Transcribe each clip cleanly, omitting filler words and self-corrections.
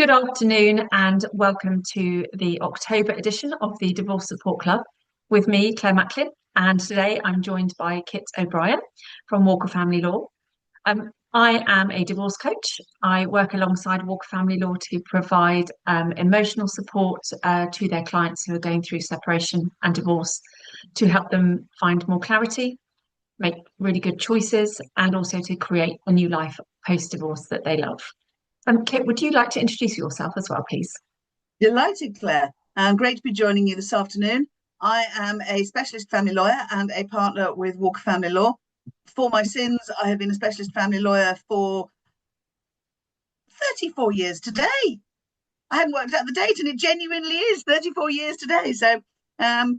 Good afternoon and welcome to the October edition of the Divorce Support Club with me, Claire Macklin. And today I'm joined by Kit O'Brien from Walker Family Law. I am a divorce coach. I work alongside Walker Family Law to provide emotional support to their clients who are going through separation and divorce to help them find more clarity, make really good choices, and also to create a new life post-divorce that they love. Kit, would you like to introduce yourself as well, please? Delighted, Claire. Great to be joining you this afternoon. I am a specialist family lawyer and a partner with Walker Family Law. For my sins, I have been a specialist family lawyer for 34 years today. I hadn't worked out the date, and it genuinely is 34 years today. So I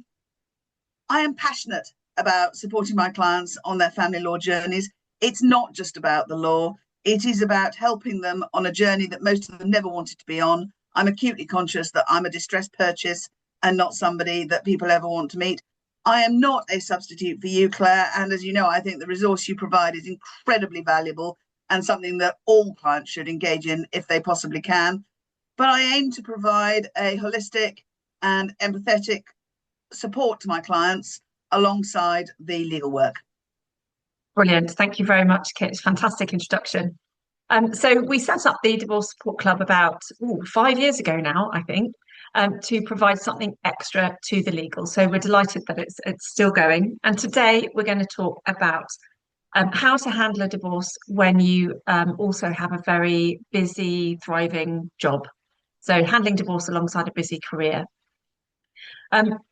am passionate about supporting my clients on their family law journeys. It's not just about the law. It is about helping them on a journey that most of them never wanted to be on. I'm acutely conscious that I'm a distressed purchase and not somebody that people ever want to meet. I am not a substitute for you, Claire. And as you know, I think the resource you provide is incredibly valuable and something that all clients should engage in if they possibly can. But I aim to provide a holistic and empathetic support to my clients alongside the legal work. Brilliant. Thank you very much, Kit. Fantastic introduction. So we set up the Divorce Support Club about 5 years ago now, I think, to provide something extra to the legal. So we're delighted that it's still going. And today we're going to talk about how to handle a divorce when you also have a very busy, thriving job. So handling divorce alongside a busy career.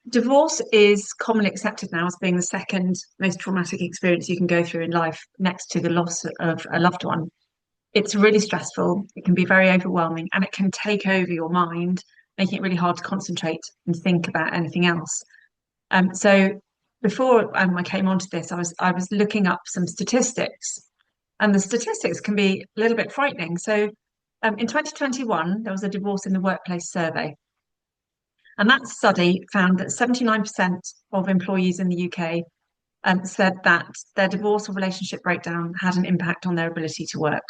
Divorce is commonly accepted now as being the second most traumatic experience you can go through in life, next to the loss of a loved one. It's really stressful, it can be very overwhelming, and it can take over your mind, making it really hard to concentrate and think about anything else. So before I came onto this, I was looking up some statistics, and the statistics can be a little bit frightening. So in 2021, there was a divorce in the workplace survey. And that study found that 79% of employees in the UK said that their divorce or relationship breakdown had an impact on their ability to work.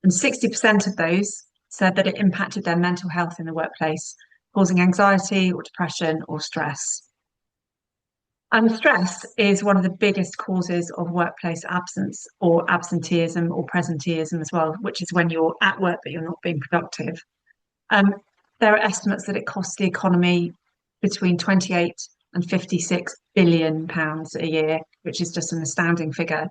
And 60% of those said that it impacted their mental health in the workplace, causing anxiety or depression or stress. And stress is one of the biggest causes of workplace absence or absenteeism or presenteeism as well, which is when you're at work but you're not being productive. Um, there are estimates that it costs the economy between 28 and 56 billion pounds a year, which is just an astounding figure.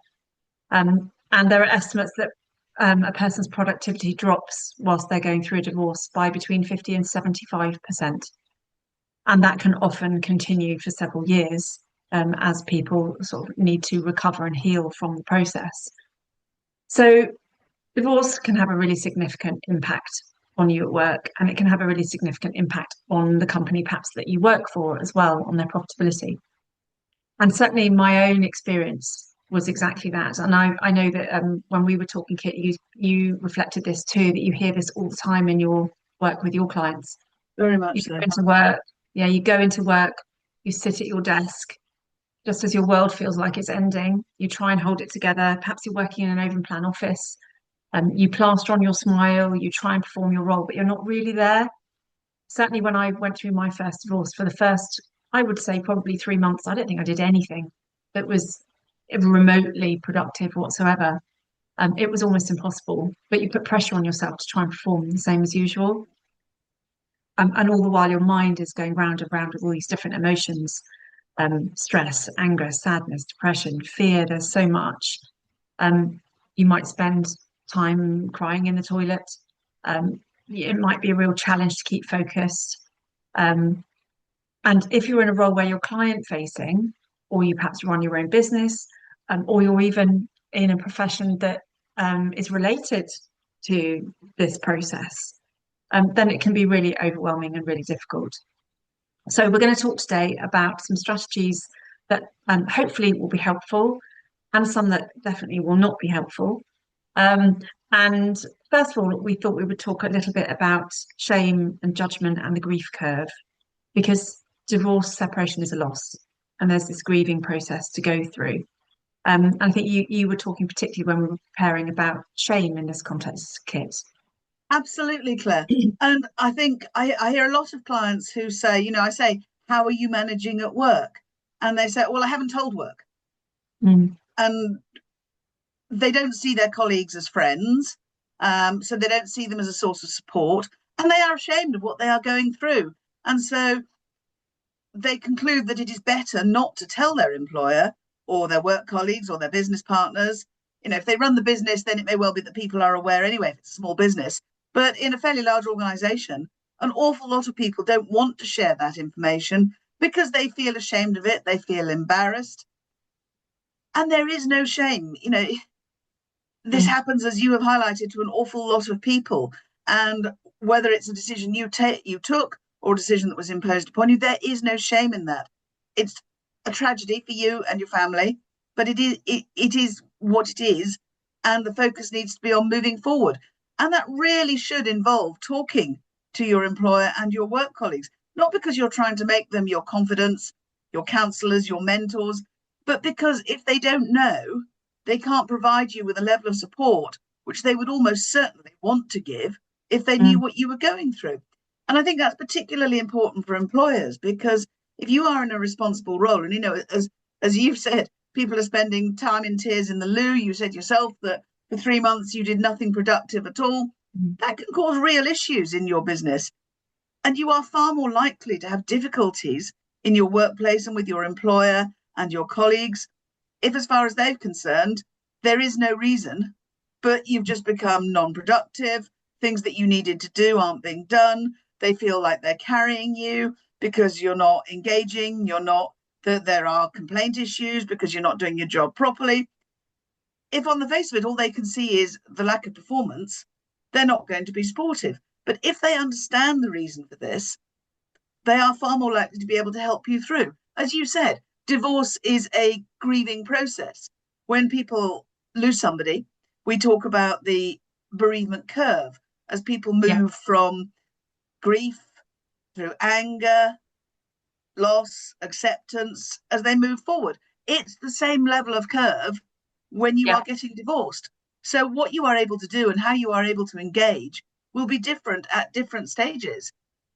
And there are estimates that a person's productivity drops whilst they're going through a divorce by between 50 and 75%. And that can often continue for several years as people sort of need to recover and heal from the process. So divorce can have a really significant impact on you at work, and it can have a really significant impact on the company perhaps that you work for as well, on their profitability. And certainly my own experience was exactly that. And I know that when we were talking, Kit, you reflected this too, that you hear this all the time in your work with your clients. Very You much go so. into work, yeah, you go into work, you sit at your desk, just as your world feels like it's ending, you try and hold it together. Perhaps you're working in an open plan office. You plaster on your smile, you try and perform your role, but you're not really there. Certainly, when I went through my first divorce, for the first, I would say probably 3 months, I don't think I did anything that was remotely productive whatsoever. It was almost impossible, but you put pressure on yourself to try and perform the same as usual. And all the while, your mind is going round and round with all these different emotions, stress, anger, sadness, depression, fear. There's so much. You might spend time crying in the toilet. It might be a real challenge to keep focused. And if you're in a role where you're client facing, or you perhaps run your own business, or you're even in a profession that is related to this process, then it can be really overwhelming and really difficult. So we're going to talk today about some strategies that hopefully will be helpful and some that definitely will not be helpful. And first of all, we thought we would talk a little bit about shame and judgment and the grief curve, because divorce separation is a loss and there's this grieving process to go through. I think you were talking particularly when we were preparing about shame in this context, Kit. Absolutely, Claire. And I think I hear a lot of clients who say, I say, how are you managing at work? And they say, well, I haven't told work. Mm, And they don't see their colleagues as friends. So they don't see them as a source of support. And they are ashamed of what they are going through. And so they conclude that it is better not to tell their employer or their work colleagues or their business partners. If they run the business, then it may well be that people are aware anyway, if it's a small business. But in a fairly large organization, an awful lot of people don't want to share that information because they feel ashamed of it, they feel embarrassed. And there is no shame. This mm, happens, as you have highlighted, to an awful lot of people. And whether it's a decision you took or a decision that was imposed upon you, there is no shame in that. It's a tragedy for you and your family, but it is what it is, and the focus needs to be on moving forward. And that really should involve talking to your employer and your work colleagues, not because you're trying to make them your confidants, your counselors, your mentors, but because if they don't know, they can't provide you with a level of support which they would almost certainly want to give if they knew mm. what you were going through. And I think that's particularly important for employers because if you are in a responsible role, and as you've said, people are spending time in tears in the loo. You said yourself that for 3 months you did nothing productive at all. Mm. That can cause real issues in your business. And you are far more likely to have difficulties in your workplace and with your employer and your colleagues if, as far as they're concerned, there is no reason, but you've just become non productive, things that you needed to do aren't being done, they feel like they're carrying you because you're not engaging, you're not, that there are complaint issues because you're not doing your job properly. If on the face of it, all they can see is the lack of performance, they're not going to be supportive. But if they understand the reason for this, they are far more likely to be able to help you through. As you said, divorce is a grieving process. When people lose somebody, we talk about the bereavement curve as people Yeah, move from grief through anger, loss, acceptance, as they move forward. It's the same level of curve when you yeah. are getting divorced. So, what you are able to do and how you are able to engage will be different at different stages.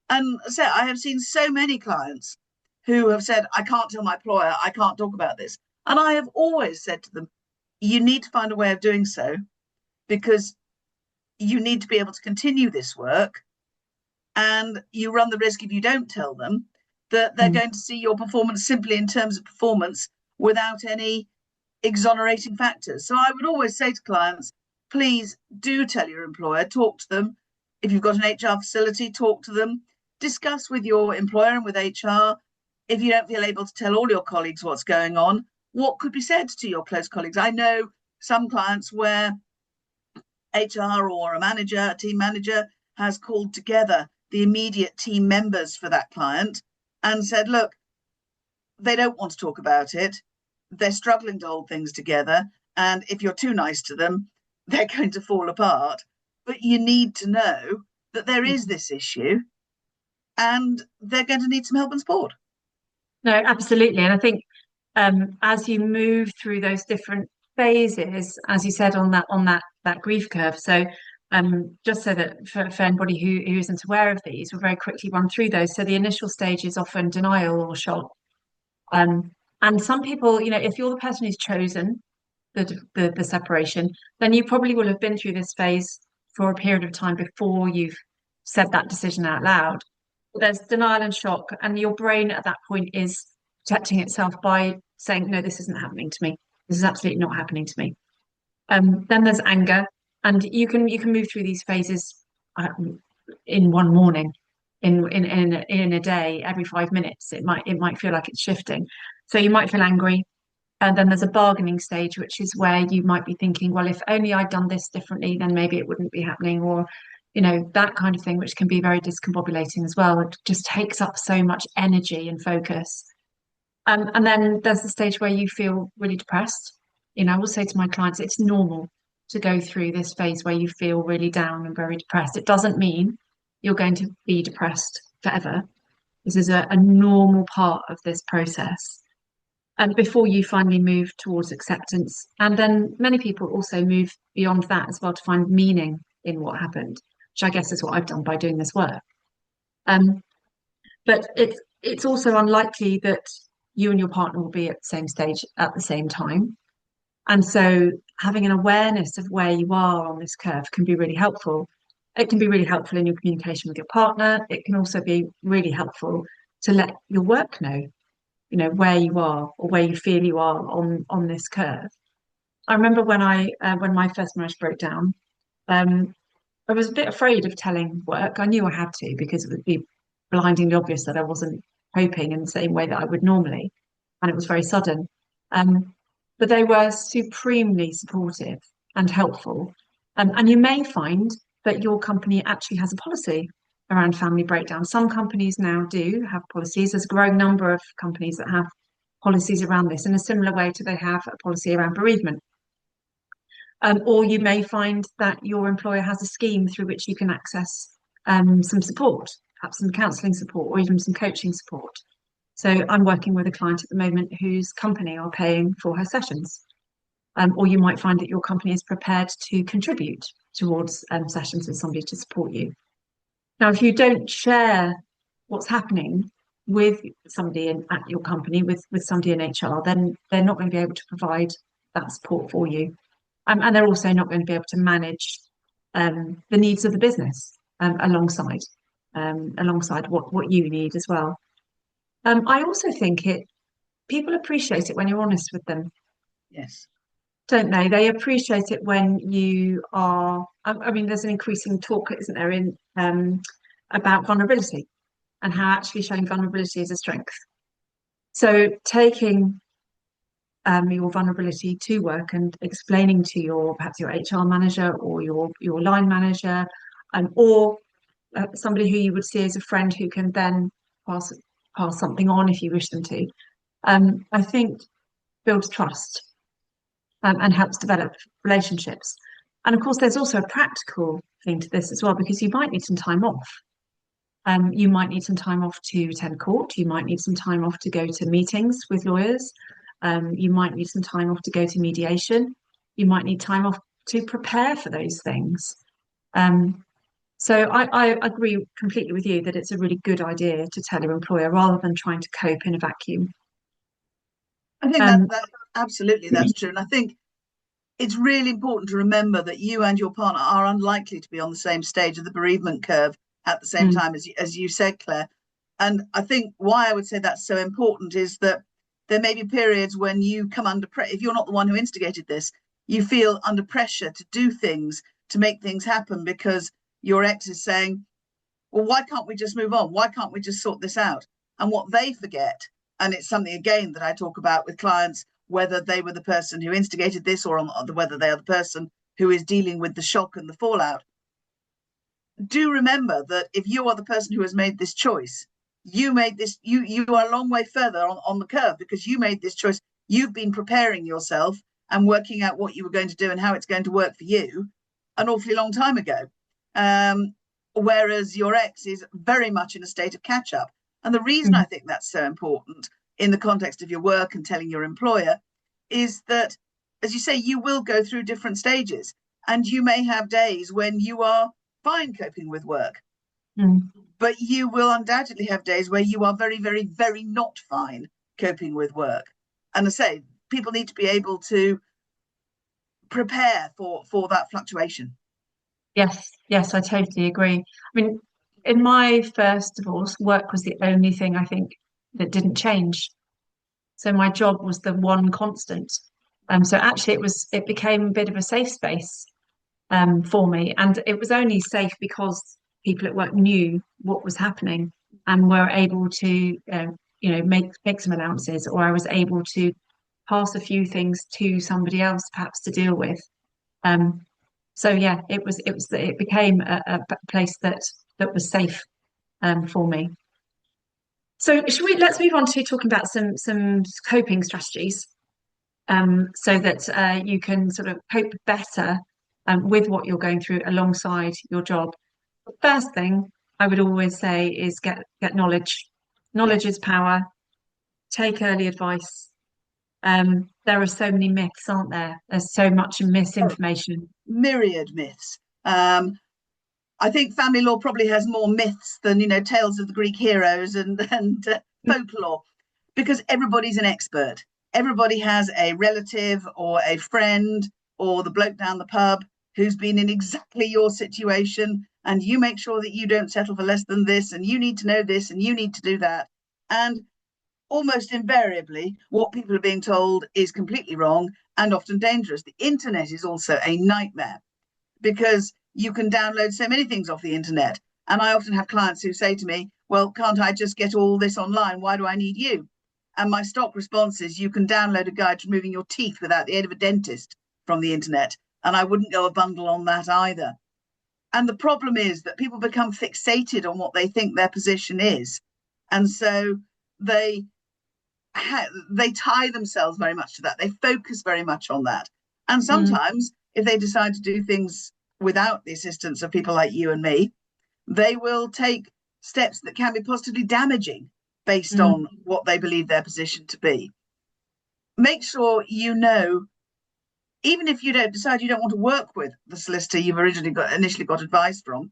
And so I have seen so many clients who have said, I can't tell my employer, I can't talk about this. And I have always said to them, you need to find a way of doing so because you need to be able to continue this work. And you run the risk if you don't tell them that they're Mm. going to see your performance simply in terms of performance without any exonerating factors. So I would always say to clients, please do tell your employer, talk to them. If you've got an HR facility, talk to them, discuss with your employer and with HR. If you don't feel able to tell all your colleagues what's going on, what could be said to your close colleagues? I know some clients where HR or a manager, a team manager, has called together the immediate team members for that client and said, look, they don't want to talk about it. They're struggling to hold things together. And if you're too nice to them, they're going to fall apart. But you need to know that there is this issue and they're going to need some help and support. No, absolutely. And I think as you move through those different phases, as you said on that grief curve. So just so that for anybody who isn't aware of these, we'll very quickly run through those. So the initial stage is often denial or shock. Um, and some people, if you're the person who's chosen the separation, then you probably will have been through this phase for a period of time before you've said that decision out loud. There's denial and shock, and your brain at that point is protecting itself by saying, "No, this isn't happening to me. This is absolutely not happening to me." Then there's anger, and you can move through these phases in one morning, in a day, every 5 minutes. It might feel like it's shifting. So you might feel angry, and then there's a bargaining stage, which is where you might be thinking, well, if only I'd done this differently, then maybe it wouldn't be happening, or, that kind of thing, which can be very discombobulating as well. It just takes up so much energy and focus. And then there's the stage where you feel really depressed. I will say to my clients, it's normal to go through this phase where you feel really down and very depressed. It doesn't mean you're going to be depressed forever. This is a normal part of this process and before you finally move towards acceptance. And then many people also move beyond that as well to find meaning in what happened. which I guess is what I've done by doing this work. Um, but it's also unlikely that you and your partner will be at the same stage at the same time. And so having an awareness of where you are on this curve can be really helpful. It can be really helpful in your communication with your partner. It can also be really helpful to let your work know, where you are or where you feel you are on this curve. I remember when my first marriage broke down, um, I was a bit afraid of telling work. I knew I had to because it would be blindingly obvious that I wasn't coping in the same way that I would normally, and it was very sudden. Um, but they were supremely supportive and helpful. And you may find that your company actually has a policy around family breakdown. Some companies now do have policies. There's a growing number of companies that have policies around this in a similar way to they have a policy around bereavement. Or you may find that your employer has a scheme through which you can access some support, perhaps some counselling support or even some coaching support. So I'm working with a client at the moment whose company are paying for her sessions. Or you might find that your company is prepared to contribute towards sessions with somebody to support you. Now, if you don't share what's happening with somebody at your company, with somebody in HR, then they're not going to be able to provide that support for you. And they're also not going to be able to manage the needs of the business alongside what you need as well. I also think people appreciate it when you're honest with them, Yes. don't they? They appreciate it when you are. I mean, there's an increasing talk, isn't there, in about vulnerability and how actually showing vulnerability is a strength. So taking your vulnerability to work and explaining to perhaps your HR manager or your line manager, or somebody who you would see as a friend who can then pass pass something on if you wish them to. I think builds trust and helps develop relationships. And of course, there's also a practical thing to this as well, because you might need some time off. You might need some time off to attend court. You might need some time off to go to meetings with lawyers. You might need some time off to go to mediation. You might need time off to prepare for those things. Um, so I agree completely with you that it's a really good idea to tell your employer rather than trying to cope in a vacuum. I think Um, that absolutely that's true. And I think it's really important to remember that you and your partner are unlikely to be on the same stage of the bereavement curve at the same mm, time as you said, Claire. And I think why I would say that's so important is that there may be periods when you come under pressure. If you're not the one who instigated this, you feel under pressure to do things, to make things happen because your ex is saying, well, why can't we just move on? Why can't we just sort this out? And what they forget, and it's something again that I talk about with clients, whether they were the person who instigated this or whether they are the person who is dealing with the shock and the fallout. Do remember that if you are the person who has made this choice, you are a long way further on the curve because you made this choice. You've been preparing yourself and working out what you were going to do and how it's going to work for you an awfully long time ago. Whereas your ex is very much in a state of catch up. And the reason I mm, think that's so important in the context of your work and telling your employer is that, as you say, you will go through different stages and you may have days when you are fine coping with work, mm. but you will undoubtedly have days where you are very, very, very not fine coping with work. And I say, people need to be able to prepare for that fluctuation. Yes, yes, I totally agree. I mean, in my first divorce, work was the only thing I think that didn't change. So my job was the one constant. So actually it became a bit of a safe space for me. And it was only safe because people at work knew what was happening and were able to make some allowances, or I was able to pass a few things to somebody else perhaps to deal with. Um, so yeah, it became a place that was safe for me. So let's move on to talking about some coping strategies, so that you can sort of cope better with what you're going through alongside your job. The first thing I would always say is get knowledge. Knowledge Yes. is power. Take early advice. There are so many myths, aren't there? There's so much Oh, misinformation. myriad myths. I I think family law probably has more myths than, tales of the Greek heroes and folklore, because everybody's an expert. Everybody has a relative or a friend or the bloke down the pub who's been in exactly your situation, and you make sure that you don't settle for less than this, and you need to know this, and you need to do that. And almost invariably, what people are being told is completely wrong and often dangerous. The internet is also a nightmare because you can download so many things off the internet. And I often have clients who say to me, well, can't I just get all this online? Why do I need you? And my stock response is, you can download a guide to removing your teeth without the aid of a dentist from the internet. And I wouldn't go a bundle on that either. And the problem is that people become fixated on what they think their position is. And so they tie themselves very much to that. They focus very much on that. And Mm, sometimes, if they decide to do things without the assistance of people like you and me, they will take steps that can be positively damaging based mm, on what they believe their position to be. Make sure you know, even if you don't decide you don't want to work with the solicitor you've initially got advice from,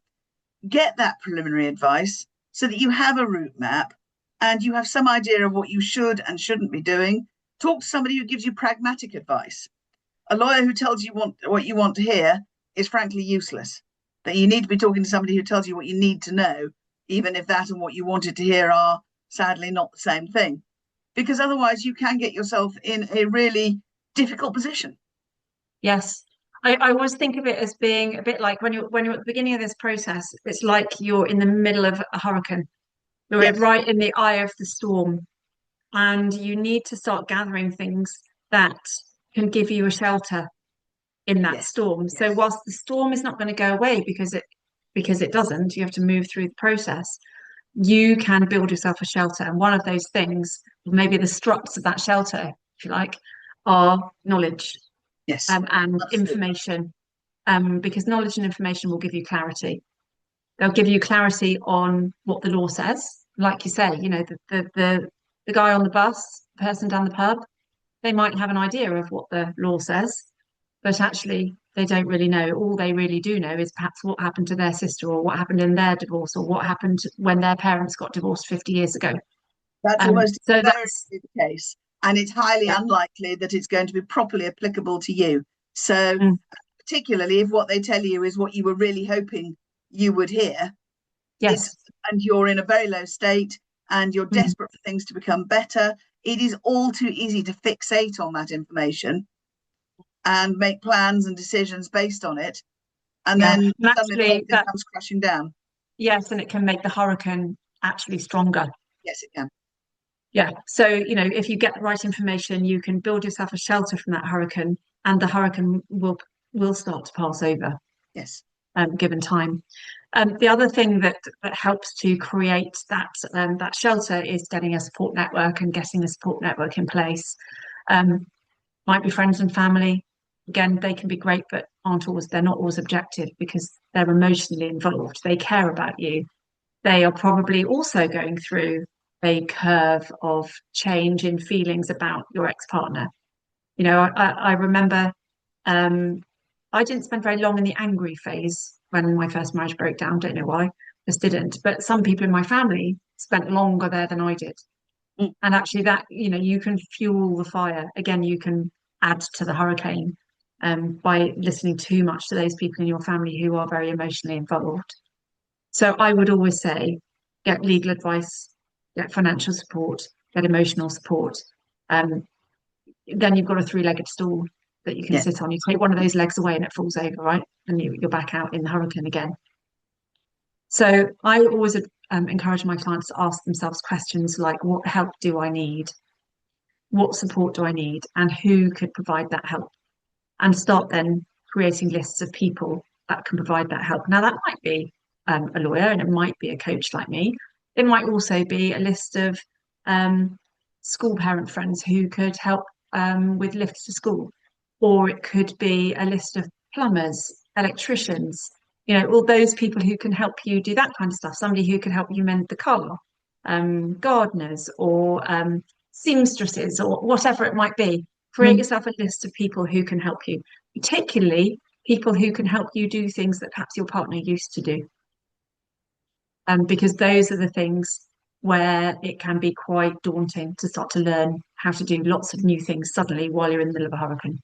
get that preliminary advice so that you have a route map and you have some idea of what you should and shouldn't be doing. Talk to somebody who gives you pragmatic advice. A lawyer who tells you what you want to hear is frankly useless. That you need to be talking to somebody who tells you what you need to know, even if that and what you wanted to hear are sadly not the same thing. Because otherwise you can get yourself in a really difficult position. yes. I always think of it as being a bit like when you're at the beginning of this process, it's like you're in the middle of a hurricane. You're Yes, right in the eye of the storm, and you need to start gathering things that can give you a shelter in that yes, storm. So yes. whilst the storm is not going to go away because it doesn't, you have to move through the process. You can build yourself a shelter, and one of those things, maybe the struts of that shelter, if you like, are knowledge Yes, and absolutely. information. Because knowledge and information will give you clarity. They'll give you clarity on what the law says. Like you say, the guy on the bus, the person down the pub, they might have an idea of what the law says, but actually they don't really know. All they really do know is perhaps what happened to their sister or what happened in their divorce or what happened when their parents got divorced 50 years ago. That's almost So invariably that's the case. And it's highly yeah, unlikely that it's going to be properly applicable to you. So, mm, particularly if what they tell you is what you were really hoping you would hear, it's yes, and you're in a very low state and you're mm, desperate for things to become better, it is all too easy to fixate on that information and make plans and decisions based on it. And yeah. then And suddenly the whole actually thing that comes crashing down. yes, and it can make the hurricane actually stronger. Yes, it can. Yeah. So, if you get the right information, you can build yourself a shelter from that hurricane, and the hurricane will start to pass over, Yes. given time. The other thing that helps to create that shelter is getting a support network and getting a support network in place. Um, might be friends and family. Again, they can be great, but they're not always objective because they're emotionally involved. They care about you. They are probably also going through a curve of change in feelings about your ex-partner. I remember um, I didn't spend very long in the angry phase when my first marriage broke down. Don't know why, just didn't. But some people in my family spent longer there than I did. Mm. And actually, that, you can fuel the fire. Again, you can add to the hurricane by listening too much to those people in your family who are very emotionally involved. So I would always say get legal advice, get financial support, get emotional support. Um, then you've got a three-legged stool that you can Yes. sit on. You take one of those legs away and it falls over, right? And you're back out in the hurricane again. So I always encourage my clients to ask themselves questions like, what help do I need? What support do I need? And who could provide that help? And start then creating lists of people that can provide that help. Now, that might be a lawyer and it might be a coach like me. It might also be a list of um, school parent friends who could help with lifts to school, or it could be a list of plumbers, electricians, all those people who can help you do that kind of stuff. Somebody who can help you mend the car, gardeners, or seamstresses, or whatever it might be. Create Mm. yourself a list of people who can help you, particularly people who can help you do things that perhaps your partner used to do. because those are the things where it can be quite daunting to start to learn how to do lots of new things suddenly while you're in the middle of a hurricane.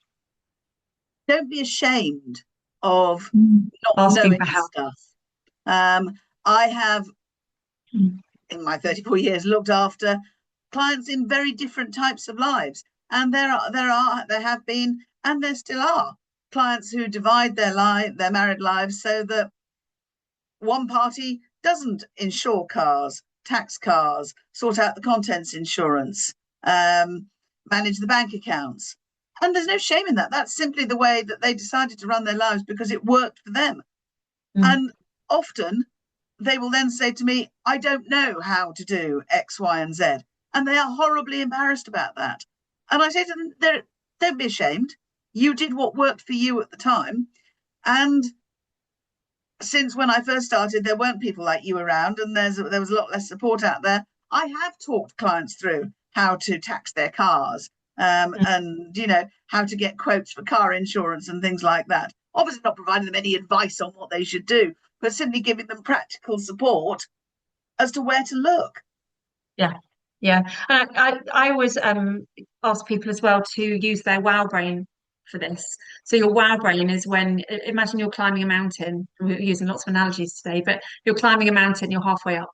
Don't be ashamed of Mm. not Asking knowing for help. stuff. I have, Mm. in my 34 years, looked after clients in very different types of lives. And there have been, and there still are clients who divide their married lives so that one party doesn't insure cars, tax cars, sort out the contents insurance, manage the bank accounts. And there's no shame in that. That's simply the way that they decided to run their lives because it worked for them. Mm. And often they will then say to me, I don't know how to do X, Y, and Z. And they are horribly embarrassed about that. And I say to them, don't be ashamed. You did what worked for you at the time. And since when I first started, there weren't people like you around, and there was a lot less support out there. I have talked clients through how to tax their cars, Mm. and how to get quotes for car insurance and things like that. Obviously, not providing them any advice on what they should do, but simply giving them practical support as to where to look. Yeah, yeah. I always ask people as well to use their wow brain for this. So your wow brain is when imagine you're climbing a mountain. We're using lots of analogies today, but you're climbing a mountain, you're halfway up.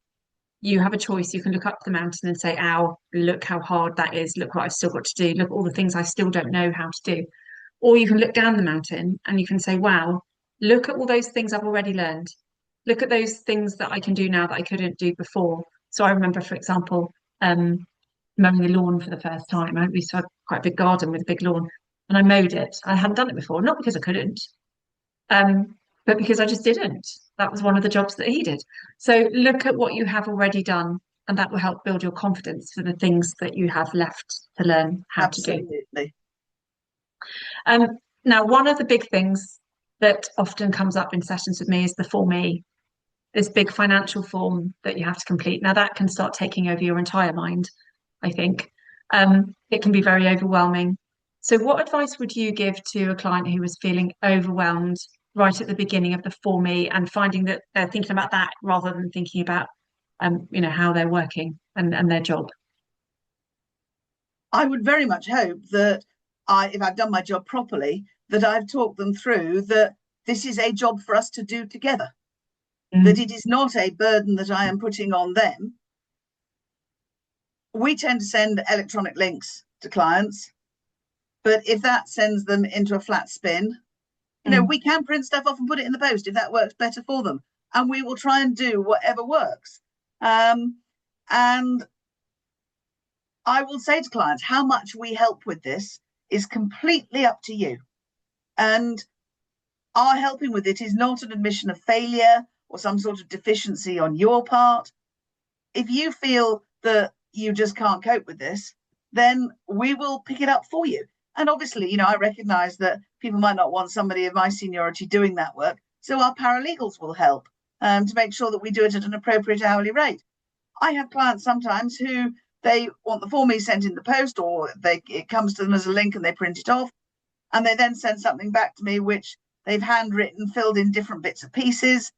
You have a choice. You can look up the mountain and say, "Ow, look how hard that is. Look what I've still got to do. Look at all the things I still don't know how to do." Or you can look down the mountain and you can say, "Wow, look at all those things I've already learned. Look at those things that I can do now that I couldn't do before." So I remember, for example, um, mowing the lawn for the first time. We used to have quite a big garden with a big lawn, and I mowed it. I hadn't done it before, not because I couldn't, but because I just didn't. That was one of the jobs that he did. So look at what you have already done, and that will help build your confidence for the things that you have left to learn how to do. Absolutely. Now, one of the big things that often comes up in sessions with me is the Form E, this big financial form that you have to complete. Now, that can start taking over your entire mind, I think. It can be very overwhelming. So, what advice would you give to a client who was feeling overwhelmed right at the beginning of the Form E and finding that they're thinking about that rather than thinking about, how they're working and their job? I would very much hope that if I've done my job properly, that I've talked them through that this is a job for us to do together, that Mm. it is not a burden that I am putting on them. We tend to send electronic links to clients, but if that sends them into a flat spin, Mm. we can print stuff off and put it in the post if that works better for them. And we will try and do whatever works. And I will say to clients, how much we help with this is completely up to you. And our helping with it is not an admission of failure or some sort of deficiency on your part. If you feel that you just can't cope with this, then we will pick it up for you. And obviously, I recognize that people might not want somebody of my seniority doing that work. So our paralegals will help to make sure that we do it at an appropriate hourly rate. I have clients sometimes who they want the Form E sent in the post, or it comes to them as a link and they print it off. And they then send something back to me, which they've handwritten, filled in different bits and pieces.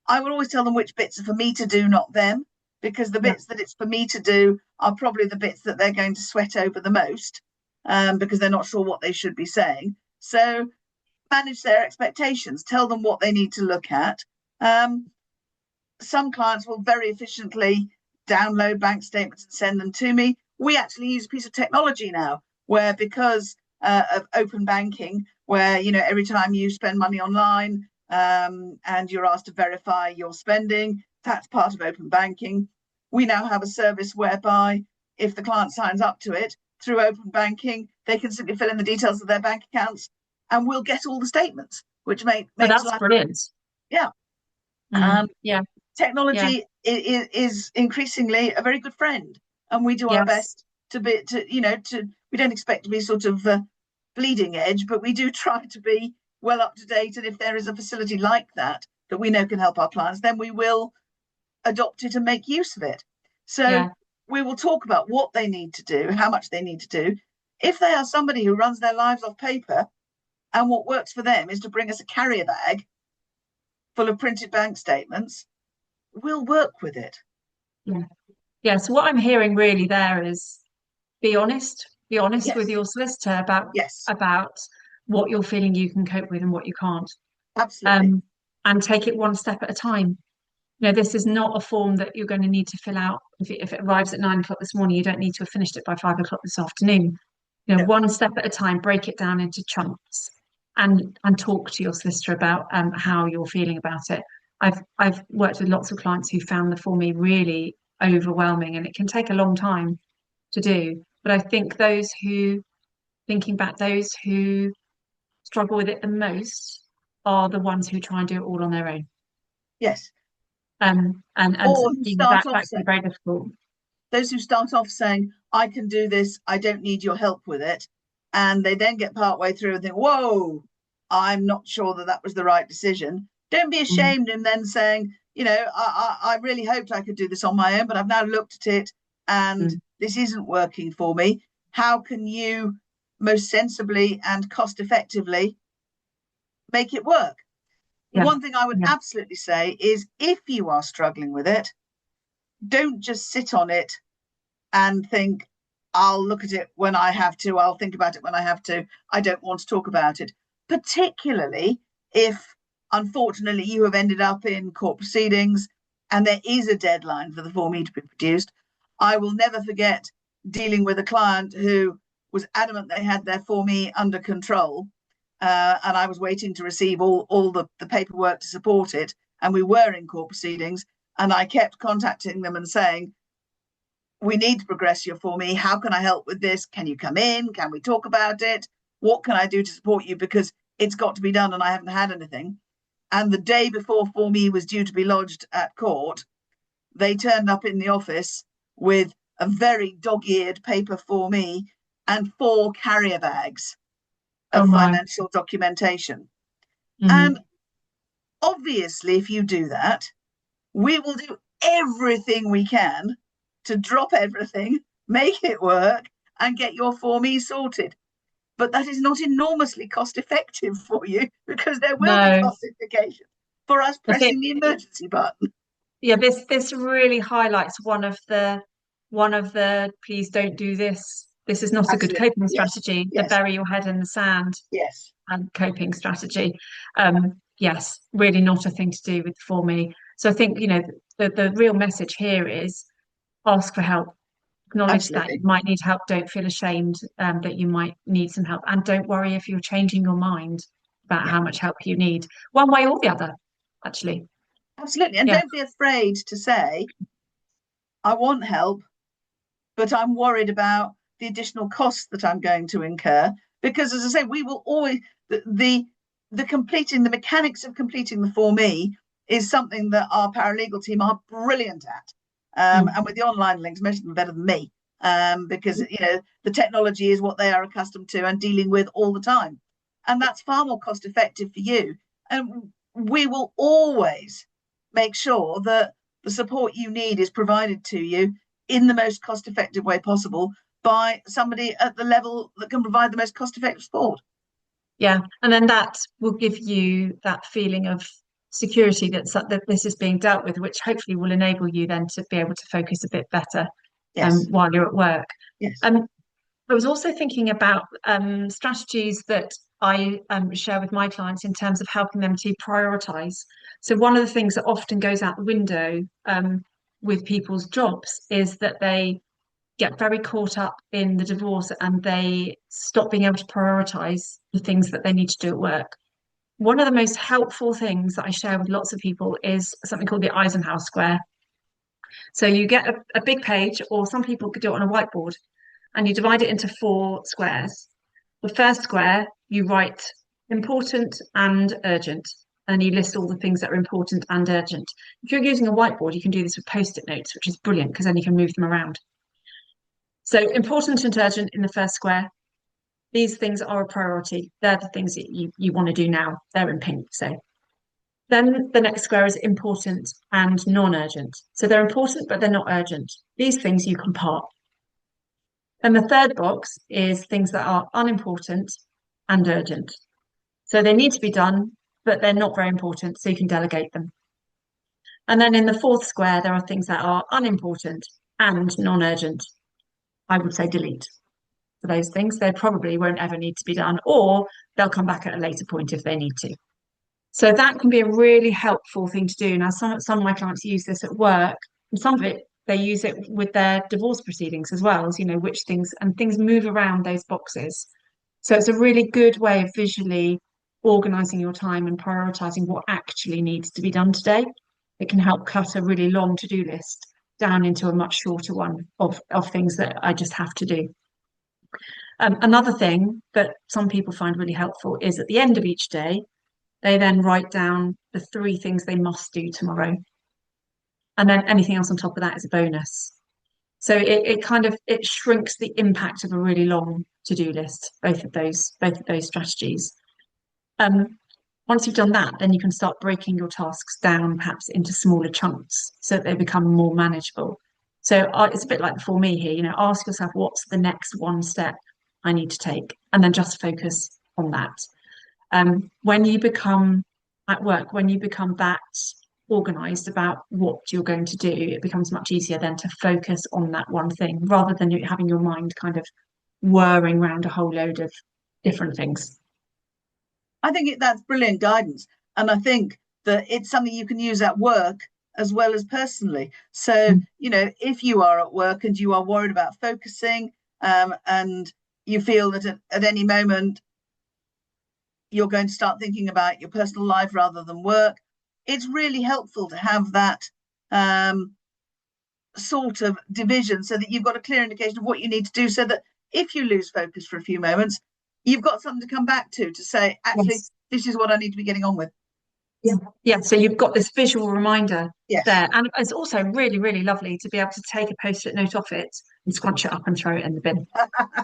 I will always tell them which bits are for me to do, not them, because the Yeah, bits that it's for me to do are probably the bits that they're going to sweat over the most, because they're not sure what they should be saying. So manage their expectations, tell them what they need to look at. Some clients will very efficiently download bank statements and send them to me. We actually use a piece of technology now where, because of open banking, where every time you spend money online, and you're asked to verify your spending, that's part of open banking. We now have a service whereby if the client signs up to it through open banking, they can simply fill in the details of their bank accounts and we'll get all the statements, which but makes that's life, brilliant. yeah. Mm. Yeah, yeah, Technology is increasingly a very good friend, and we do our yes, best to we don't expect to be sort of bleeding edge, but we do try to be well up to date. And if there is a facility like that that we know can help our clients, then we will adopt it and make use of it. So yeah. we will talk about what they need to do, how much they need to do. If they are somebody who runs their lives off paper, and what works for them is to bring us a carrier bag full of printed bank statements, we'll work with it. Yeah. Yeah. So what I'm hearing really there is be honest. Be honest with Yes, your solicitor about yes, about what you're feeling you can cope with and what you can't. absolutely. Um, and take it one step at a time. This is not a form that you're going to need to fill out. If it arrives at 9 o'clock this morning, you don't need to have finished it by 5 o'clock this afternoon. No, One step at a time, break it down into chunks and talk to your solicitor about how you're feeling about it. I've worked with lots of clients who found the Form E really overwhelming, and it can take a long time to do. But I think thinking back, those who struggle with it the most are the ones who try and do it all on their own. yes. And Or who that start off that can be saying, very difficult. those who start off saying, I can do this, I don't need your help with it. And they then get part way through and think, whoa, I'm not sure that that was the right decision. Don't be Mm, ashamed in then saying, I really hoped I could do this on my own, but I've now looked at it and mm. this isn't working for me. How can you most sensibly and cost effectively make it work? The Yeah, one thing I would yeah, absolutely say is if you are struggling with it, don't just sit on it and think, I'll look at it when I have to, I'll think about it when I have to. I don't want to talk about it, particularly if, unfortunately, you have ended up in court proceedings and there is a deadline for the Form E to be produced. I will never forget dealing with a client who was adamant they had their Form E under control. And I was waiting to receive all the paperwork to support it. And we were in court proceedings. And I kept contacting them and saying, we need to progress your Form E. How can I help with this? Can you come in? Can we talk about it? What can I do to support you? Because it's got to be done and I haven't had anything. And the day before Form E was due to be lodged at court, they turned up in the office with a very dog-eared paper Form E and 4 carrier bags oh of my. financial documentation. And Mm, obviously, if you do that, we will do everything we can to drop everything, make it work, and get your Form E sorted. But that is not enormously cost effective for you because there will be no, cost implications for us I think pressing the emergency button. yeah, this really highlights one of the please don't do this. This is not a good Absolutely. coping Yes. strategy. The Yes. bury your head in the sand Yes. and coping strategy. Yes, really not a thing to do with for me. So I think, the real message here is ask for help. Acknowledge that you Absolutely. might need help. Don't feel ashamed that you might need some help. And don't worry if you're changing your mind about Yeah. how much help you need, one way or the other, actually. Absolutely. And Yeah. don't be afraid to say, I want help, but I'm worried about the additional costs that I'm going to incur. Because as I say, we will always the completing the mechanics of completing the Form E is something that our paralegal team are brilliant at. Mm. And with the online links, most of them better than me. Because the technology is what they are accustomed to and dealing with all the time. And that's far more cost effective for you. And we will always make sure that the support you need is provided to you in the most cost effective way possible by somebody at the level that can provide the most cost effective support. Yeah, and then that will give you that feeling of security that this is being dealt with, which hopefully will enable you then to be able to focus a bit better Yes, while you're at work. yes, Um, I was also thinking about strategies that I share with my clients in terms of helping them to prioritize. So one of the things that often goes out the window with people's jobs is that they get very caught up in the divorce and they stop being able to prioritize the things that they need to do at work. One of the most helpful things that I share with lots of people is something called the Eisenhower Square. So you get a big page, or some people could do it on a whiteboard, and you divide it into 4 squares. The first square, you write important and urgent, and you list all the things that are important and urgent. If you're using a whiteboard, you can do this with post-it notes, which is brilliant because then you can move them around. So important and urgent in the first square. These things are a priority. They're the things that you want to do now. They're in pink. So then the next square is important and non-urgent. So they're important, but they're not urgent. These things you can park. And the third box is things that are unimportant and urgent. So they need to be done, but they're not very important, so you can delegate them. And then in the fourth square, there are things that are unimportant and non-urgent. I would say delete for those things. They probably won't ever need to be done, or they'll come back at a later point if they need to. So that can be a really helpful thing to do. Now, some of my clients use this at work, and some of it they use it with their divorce proceedings as well, as which things and things move around those boxes. So it's a really good way of visually organizing your time and prioritizing what actually needs to be done today. It can help cut a really long to-do list down into a much shorter one of things that I just have to do. Another thing that some people find really helpful is at the end of each day, they then write down the three things they must do tomorrow. And then anything else on top of that is a bonus. So it kind of it shrinks the impact of a really long to-do list, both of those strategies. Um, Once you've done that, then you can start breaking your tasks down perhaps into smaller chunks so that they become more manageable. So it's a bit like for me here, ask yourself what's the next one step I need to take, and then just focus on that. When you become at work, when you become that organized about what you're going to do, it becomes much easier then to focus on that one thing rather than you having your mind kind of whirring around a whole load of different things. I think that's brilliant guidance. And I think that it's something you can use at work as well as personally. So, Mm. if you are at work and you are worried about focusing, and you feel that at any moment you're going to start thinking about your personal life rather than work, it's really helpful to have that um, sort of division so that you've got a clear indication of what you need to do so that if you lose focus for a few moments, you've got something to come back to say, actually, Yes. this is what I need to be getting on with. Yeah. Yeah. So you've got this visual reminder Yes. there. And it's also really, really lovely to be able to take a post-it note off it and scrunch it up and throw it in the bin.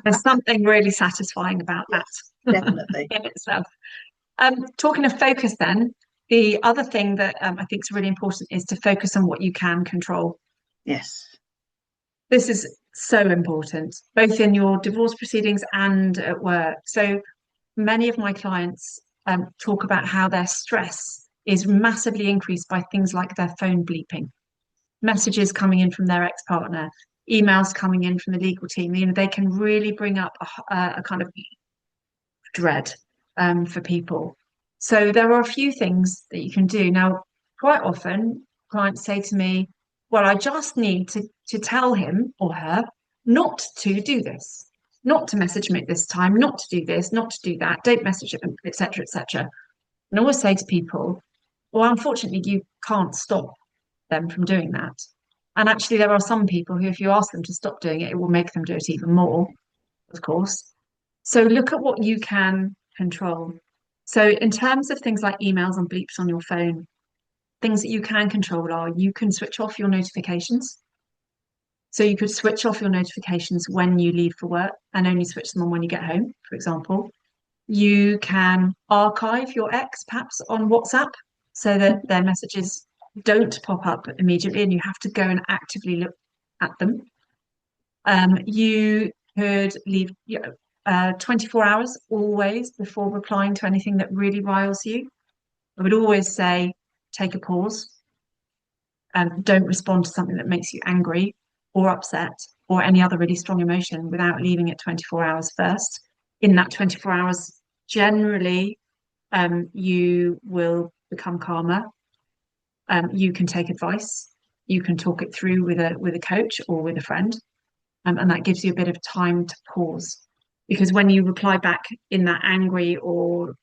There's something really satisfying about that Yes, definitely. in itself. Talking of focus, then, the other thing that I think is really important is to focus on what you can control. Yes. This is so important, both in your divorce proceedings and at work. So many of my clients talk about how their stress is massively increased by things like their phone bleeping, messages coming in from their ex-partner, emails coming in from the legal team. They can really bring up a kind of dread for people. So there are a few things that you can do. Now, quite often, clients say to me, well, I just need to tell him or her not to do this, not to message me at this time, not to do this, not to do that, don't message them, etc., etc. And I always say to people, well, unfortunately, you can't stop them from doing that. And actually, there are some people who, if you ask them to stop doing it, it will make them do it even more, of course. So look at what you can control. So in terms of things like emails and bleeps on your phone, things that you can control are you can switch off your notifications. So you could switch off your notifications when you leave for work and only switch them on when you get home, for example. You can archive your ex perhaps on WhatsApp so that their messages don't pop up immediately and you have to go and actively look at them. You could leave 24 hours always before replying to anything that really riles you. I would always say take a pause and don't respond to something that makes you angry or upset or any other really strong emotion without leaving it 24 hours first. In that 24 hours, generally, you will become calmer. You can take advice. You can talk it through with a coach or with a friend. And that gives you a bit of time to pause. Because when you reply back in that angry or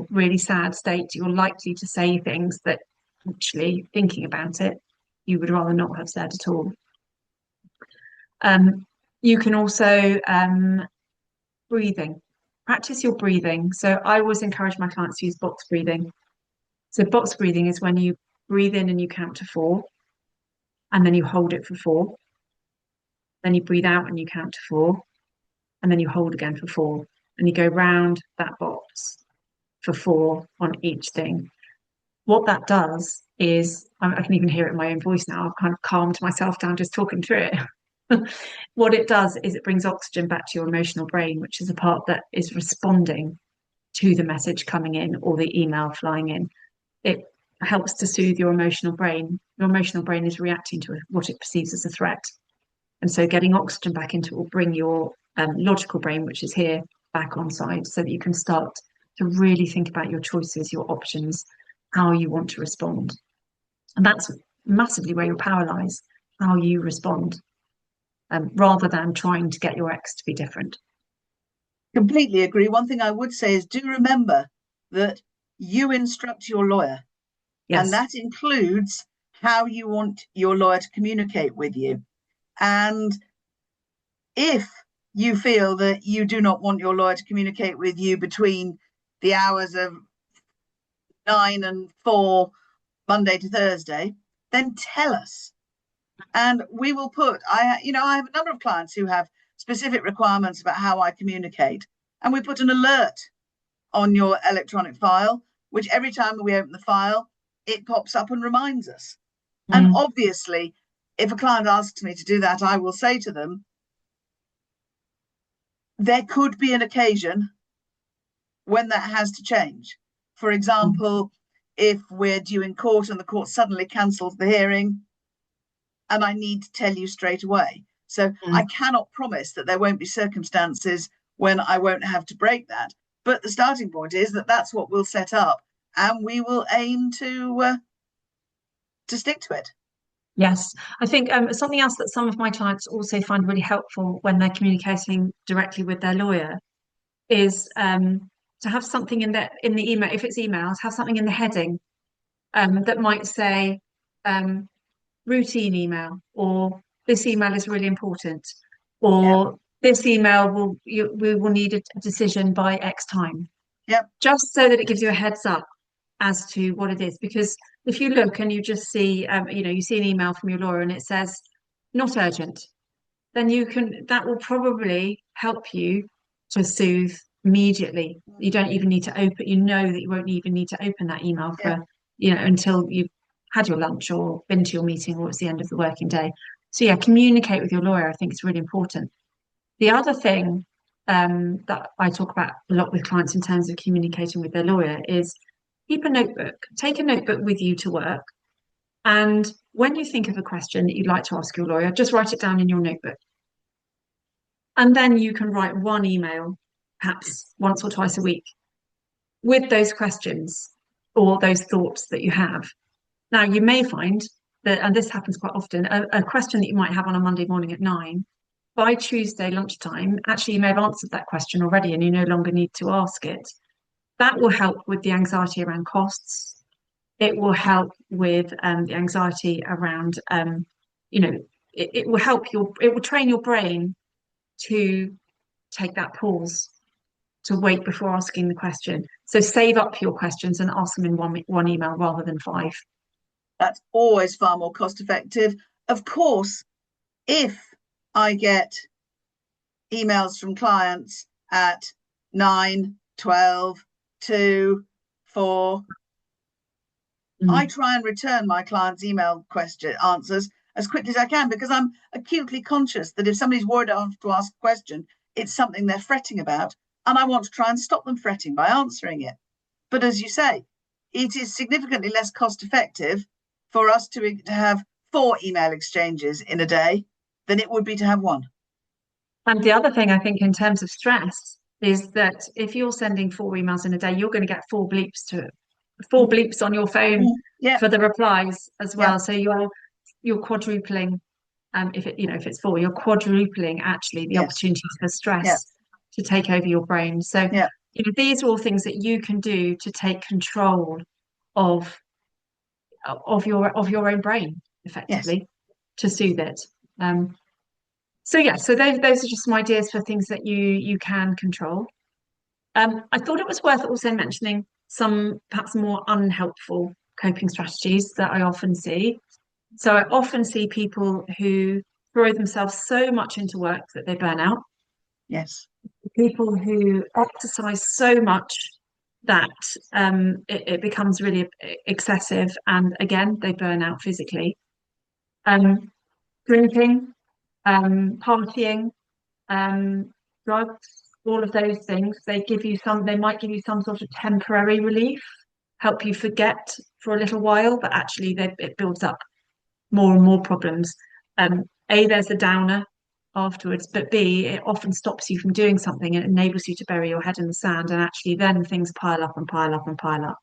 really sad state, you're likely to say things that actually thinking about it, you would rather not have said at all. You can also breathing, practice your breathing. So I always encourage my clients to use box breathing. So box breathing is when you breathe in and you count to four, and then you hold it for four. Then you breathe out and you count to four, and then you hold again for four, and you go round that box for four on each thing. What that does is, I can even hear it in my own voice now, I've kind of calmed myself down just talking through it. What it does is it brings oxygen back to your emotional brain, which is a part that is responding to the message coming in or the email flying in. It helps to soothe your emotional brain. Your emotional brain is reacting to what it perceives as a threat. And so getting oxygen back into it will bring your logical brain, which is here, back on side so that you can start to really think about your choices, your options, how you want to respond. And that's massively where your power lies, how you respond, rather than trying to get your ex to be different. Completely agree. One thing I would say is do remember that you instruct your lawyer, and Yes. that includes how you want your lawyer to communicate with you. And if you feel that you do not want your lawyer to communicate with you between the hours of 9 and 4, Monday to Thursday, then tell us. And we will put, I have a number of clients who have specific requirements about how I communicate. And we put an alert on your electronic file, which every time we open the file, it pops up and reminds us. And Mm. obviously, if a client asks me to do that, I will say to them, there could be an occasion when that has to change. For Mm. example, if we're due in court and the court suddenly cancels the hearing, and I need to tell you straight away. So I Mm. cannot promise that there won't be circumstances when I won't have to break that. But the starting point is that that's what we'll set up, and we will aim to stick to it. Yes, I think something else that some of my clients also find really helpful when they're communicating directly with their lawyer is to have something in the email. If it's emails, have something in the heading that might say routine email, or this email is really important, Yeah, or this email we will need a decision by X time, yeah, just so that it gives you a heads up as to what it is. Because if you look and you just see, you see an email from your lawyer and it says not urgent, then that will probably help you to soothe immediately. You don't even need to open, you know that you won't even need to open that email yeah. for, until you've had your lunch or been to your meeting or it's the end of the working day. So yeah, communicate with your lawyer. I think it's really important. The other thing that I talk about a lot with clients in terms of communicating with their lawyer is keep a notebook, take a notebook with you to work. And when you think of a question that you'd like to ask your lawyer, just write it down in your notebook. And then you can write one email, perhaps once or twice a week, with those questions or those thoughts that you have. Now, you may find that, and this happens quite often, a question that you might have on a Monday morning at 9, by Tuesday lunchtime, actually, you may have answered that question already and you no longer need to ask it. That will help with the anxiety around costs. It will help with the anxiety around, you know, it will it will train your brain to take that pause, to wait before asking the question. So save up your questions and ask them in one email rather than five. That's always far more cost effective. Of course, if I get emails from clients at 9, 12, 2, 4, I Mm. try and return my clients' email question answers as quickly as I can, because I'm acutely conscious that if somebody's worried enough to ask a question, it's something they're fretting about, and I want to try and stop them fretting by answering it. But as you say, it is significantly less cost effective for us to have 4 email exchanges in a day than it would be to have one. And the other thing I think in terms of stress is that if you're sending 4 emails in a day, you're going to get four Mm, bleeps on your phone mm, yeah, for the replies as yeah, well. So you're quadrupling, if it's four, you're quadrupling actually the yes, opportunities for yeah, stress to take over your brain. So yeah, these are all things that you can do to take control of of your own brain yes. effectively, to soothe it. Um, so yeah, so those are just some ideas for things that you can control. I thought it was worth also mentioning some perhaps more unhelpful coping strategies that I often see. So I often see people who throw themselves so much into work that they burn out, Yes. people who exercise so much that it becomes really excessive, and again, they burn out physically. Um, Drinking, partying, um, drugs, all of those things, they might give you some sort of temporary relief, help you forget for a little while, but actually it builds up more and more problems. A, there's a downer afterwards, but B, it often stops you from doing something and enables you to bury your head in the sand, and actually then things pile up and pile up and pile up,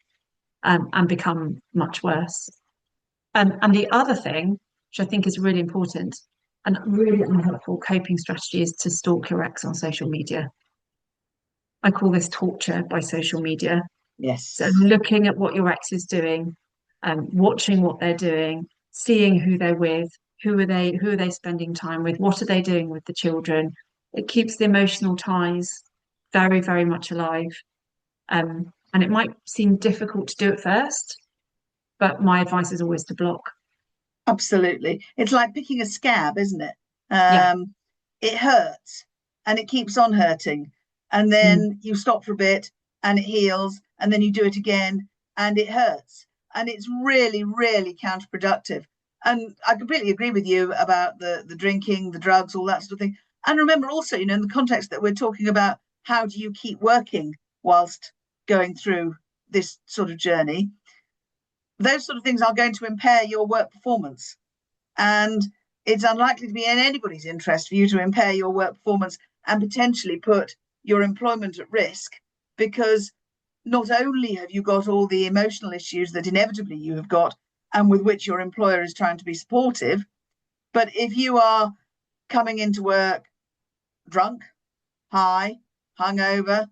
and become much worse. And the other thing, which I think is really important and really unhelpful coping strategy, is to stalk your ex on social media. I call this torture by social media. So Yes. looking at what your ex is doing, watching what they're doing, seeing who they're with, who are they spending time with, what are they doing with the children. It keeps the emotional ties very, very much alive. And it might seem difficult to do at first, but my advice is always to block. Absolutely. It's like picking a scab, isn't it? Yeah. It hurts and it keeps on hurting. And Mm. then you stop for a bit and it heals. And then you do it again and it hurts. And it's really, really counterproductive. And I completely agree with you about the drinking, the drugs, all that sort of thing. And remember also, in the context that we're talking about, how do you keep working whilst going through this sort of journey? Those sort of things are going to impair your work performance. And it's unlikely to be in anybody's interest for you to impair your work performance and potentially put your employment at risk, because not only have you got all the emotional issues that inevitably you have got and with which your employer is trying to be supportive, but if you are coming into work drunk, high, hungover,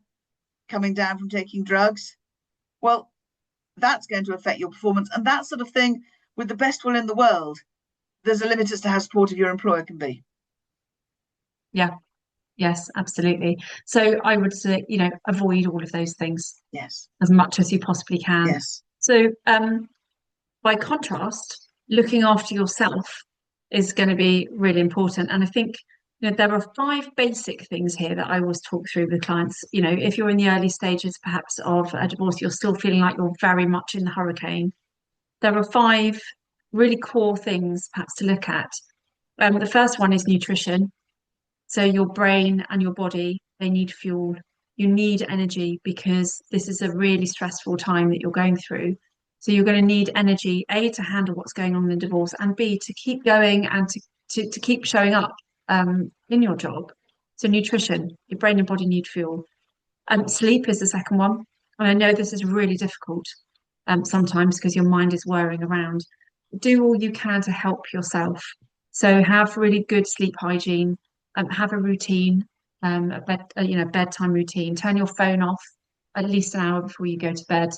coming down from taking drugs, well, that's going to affect your performance. And that sort of thing, with the best will in the world, there's a limit as to how supportive your employer can be. Yeah. Yes, absolutely. So I would say, avoid all of those things Yes, as much as you possibly can. yes, So, by contrast, looking after yourself is going to be really important. And I think, there are five basic things here that I always talk through with clients. If you're in the early stages, perhaps, of a divorce, you're still feeling like you're very much in the hurricane. There are five really core things, perhaps, to look at. The first one is nutrition. So your brain and your body, they need fuel. You need energy because this is a really stressful time that you're going through. So you're going to need energy, A, to handle what's going on in the divorce, and B, to keep going and to keep showing up in your job. So nutrition, your brain and body need fuel. Sleep is the second one. And I know this is really difficult sometimes because your mind is whirring around. Do all you can to help yourself. So have really good sleep hygiene, have a routine, bedtime routine. Turn your phone off at least an hour before you go to bed.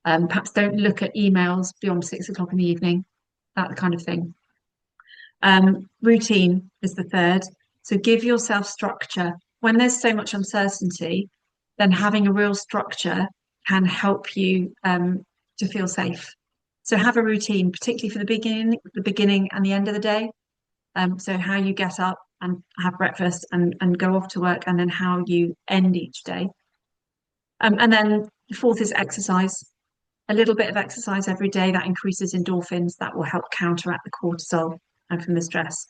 Perhaps don't look at emails beyond 6 o'clock in the evening, that kind of thing. Routine is the third. So give yourself structure. When there's so much uncertainty, then having a real structure can help you to feel safe. So have a routine, particularly for the beginning and the end of the day. So how you get up and have breakfast and go off to work, and then how you end each day. And then the fourth is exercise. A little bit of exercise every day that increases endorphins that will help counteract the cortisol and from the stress.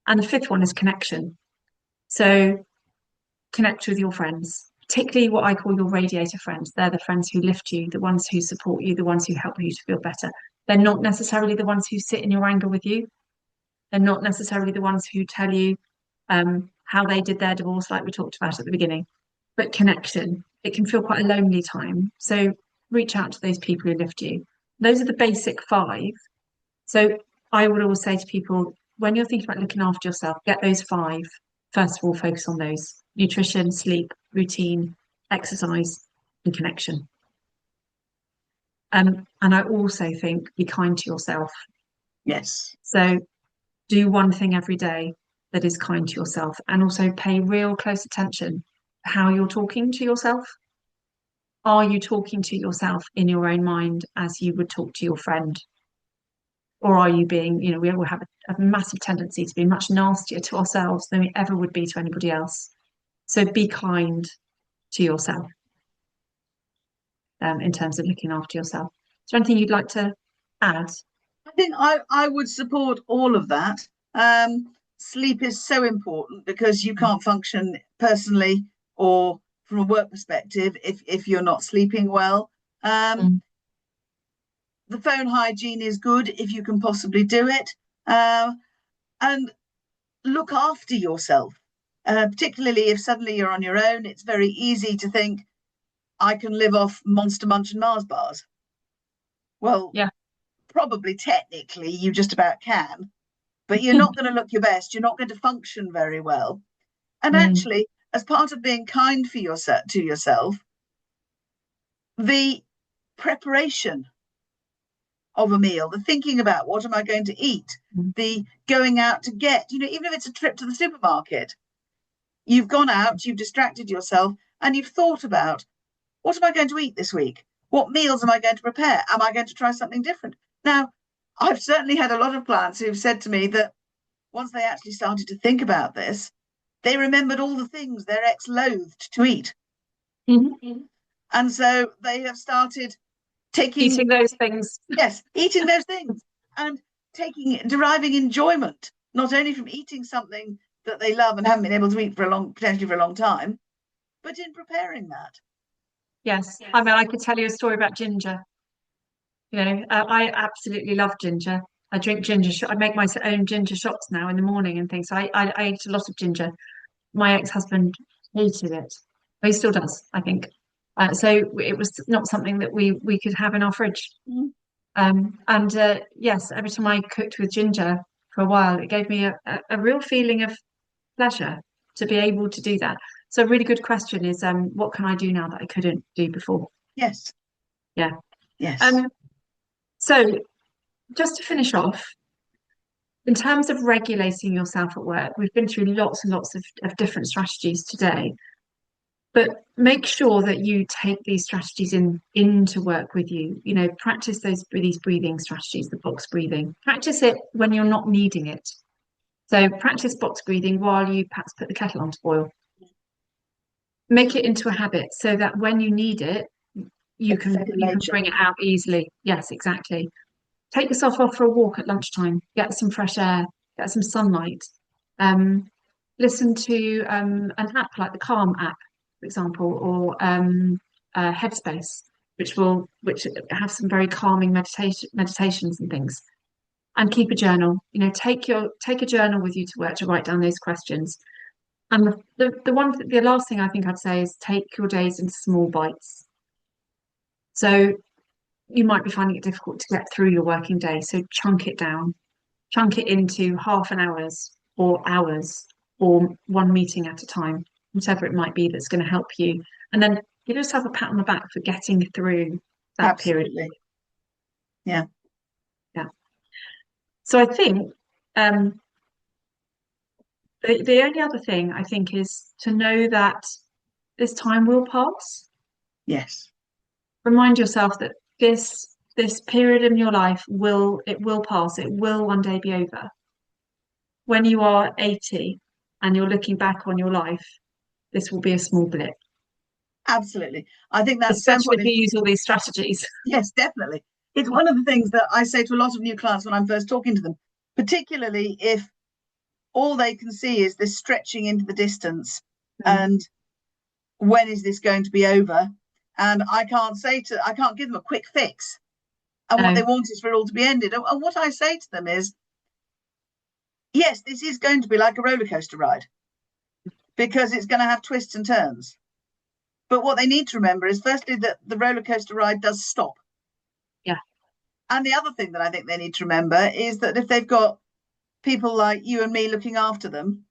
And the fifth one is connection. So connect with your friends, particularly what I call your radiator friends. They're the friends who lift you, the ones who support you, the ones who help you to feel better. They're not necessarily the ones who sit in your anger with you. They're not necessarily the ones who tell you how they did their divorce, like we talked about at the beginning. But connection, it can feel quite a lonely time. So reach out to those people who lift you. Those are the basic five. So I would always say to people, when you're thinking about looking after yourself, get those five. First of all, focus on those: nutrition, sleep, routine, exercise, and connection. And I also think be kind to yourself. yes. So do one thing every day that is kind to yourself, and also pay real close attention to how you're talking to yourself. Are you talking to yourself in your own mind as you would talk to your friend? Or are you being, we all have a massive tendency to be much nastier to ourselves than we ever would be to anybody else. So be kind to yourself in terms of looking after yourself. Is there anything you'd like to add? I think I would support all of that. Sleep is so important because you can't function personally or from a work perspective if you're not sleeping well. Um, Mm, the phone hygiene is good if you can possibly do it. And look after yourself, particularly if suddenly you're on your own. It's very easy to think, I can live off Monster Munch and Mars bars. Well, Yeah. probably technically you just about can, but you're not going to look your best. You're not going to function very well. And Mm. actually, as part of being kind for yourself to yourself, the preparation of a meal, the thinking about what am I going to eat, Mm. the going out to get, even if it's a trip to the supermarket, you've gone out, you've distracted yourself, and you've thought about what am I going to eat this week? What meals am I going to prepare? Am I going to try something different? Now, I've certainly had a lot of clients who've said to me that once they actually started to think about this, they remembered all the things their ex loathed to eat. Mhm. And so they have started Eating taking, those things. yes, eating those things and deriving enjoyment, not only from eating something that they love and haven't been able to eat potentially for a long time, but in preparing that. Yes. I mean, I could tell you a story about ginger. I absolutely love ginger. I drink ginger. I make my own ginger shots now in the morning and things. So I ate a lot of ginger. My ex-husband hated it. But he still does, I think. So it was not something that we could have in our fridge. Mm. And yes, every time I cooked with ginger for a while, it gave me a real feeling of pleasure to be able to do that. So a really good question is, what can I do now that I couldn't do before? Yes, Yeah. yes, Um, so just to finish off, in terms of regulating yourself at work, we've been through lots and lots of different strategies today. But make sure that you take these strategies into work with you. Practice these breathing strategies, the box breathing. Practice it when you're not needing it. So practice box breathing while you perhaps put the kettle on to boil. Make it into a habit so that when you need it, you it's can second you can nature. bring it out easily. Yes, exactly. Take yourself off for a walk at lunchtime. Get some fresh air. Get some sunlight. Um, Listen to an app like the Calm app, for example, or Headspace, which have some very calming meditations and things. And keep a journal. Take a journal with you to work to write down those questions. And the last thing I think I'd say is take your days into small bites. So you might be finding it difficult to get through your working day. So chunk it down, chunk it into half an hours or one meeting at a time, whatever it might be that's going to help you. And then give yourself a pat on the back for getting through that period. Absolutely. Yeah. Yeah. So I think um, the only other thing I think is to know that this time will pass. Yes. Remind yourself that this period in your life will pass. It will one day be over. When you are 80 and you're looking back on your life, this will be a small blip, Absolutely. I think that's so especially if important. you use all these strategies. Yes, definitely. It's one of the things that I say to a lot of new clients when I'm first talking to them, particularly if all they can see is this stretching into the distance Mm. and when is this going to be over? And I can't give them a quick fix. And what they No, want is for it all to be ended. And what I say to them is, yes, this is going to be like a roller coaster ride because it's going to have twists and turns. But what they need to remember is, firstly, that the roller coaster ride does stop. yeah, And the other thing that I think they need to remember is that if they've got people like you and me looking after them,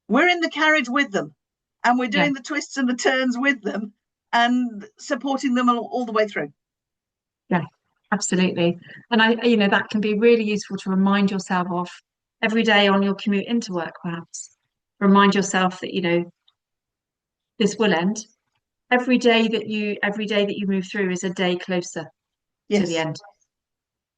we're in the carriage with them and we're yeah, doing the twists and the turns with them and supporting them all the way through. yeah, absolutely. And that can be really useful to remind yourself of every day on your commute into work, perhaps. Remind yourself that, this will end. Every day that you move through is a day closer to the Yes, end.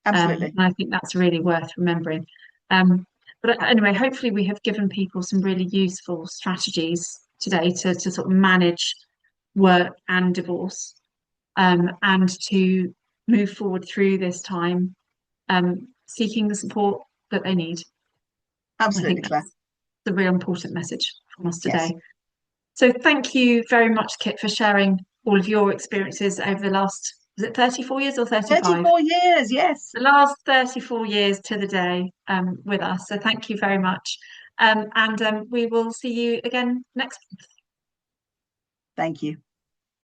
absolutely. And I think that's really worth remembering. Um, but anyway, hopefully we have given people some really useful strategies today to sort of manage work and divorce, and to move forward through this time, seeking the support that they need. I Absolutely, think Claire. that's the real important message from us Yes. today. So thank you very much, Kit, for sharing all of your experiences over the last Was it 34 years or 35? 34 years, yes. The last 34 years to the day with us. So thank you very much. And we will see you again next Thank you.